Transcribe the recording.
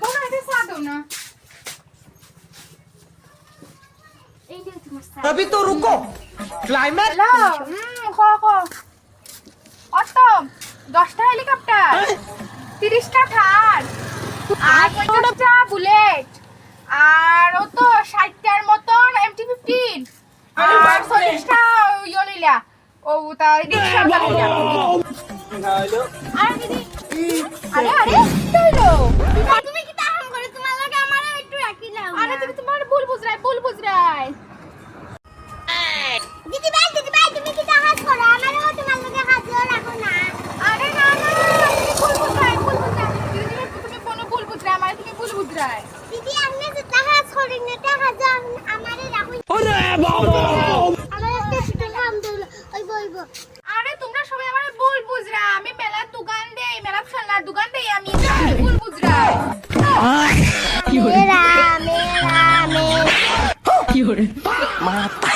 কোনো একটা চা দাও না। এই যে তোমার চা। अभी तो रुको क्लाइमैक्स হ্যালো ক অত 10টা হেলিকপ্টার 30টা থার আর 50টা বুলেট আর ও তো 60টার মতন MT-15 আর 40টা ইয়লিলা ও তা রিকশা চালিলা। আরে দিদি আরে তাইলো তুমি কি তাহাম করে তোমার লগে আমারও একটু রাখি নাও। আরে তুমি তোমার ভুল বুঝ রাই দিদি ভাই তুমি কি তাহাজ করো আমারও তোমার লগে হাজিও রাখো না। আরে না তুমি ভুল বুঝ রাই দিদি তুমি কোনো ভুল বুঝ রাই আমার থেকে ভুল বুঝ রাই। দিদি আপনি যে তাহাজ করেন না তাহাজ আমারে রাখো। अरे बाबा আমার একটা ছোট কাম দিল ওই বলবো। আরে তোমরা সবাই আমার ভুল বুঝ রাই আমি মেলা দোকান দেই মেলা খেলনার দোকান দেই আমি ভুল বুঝ রাই। মেরা माता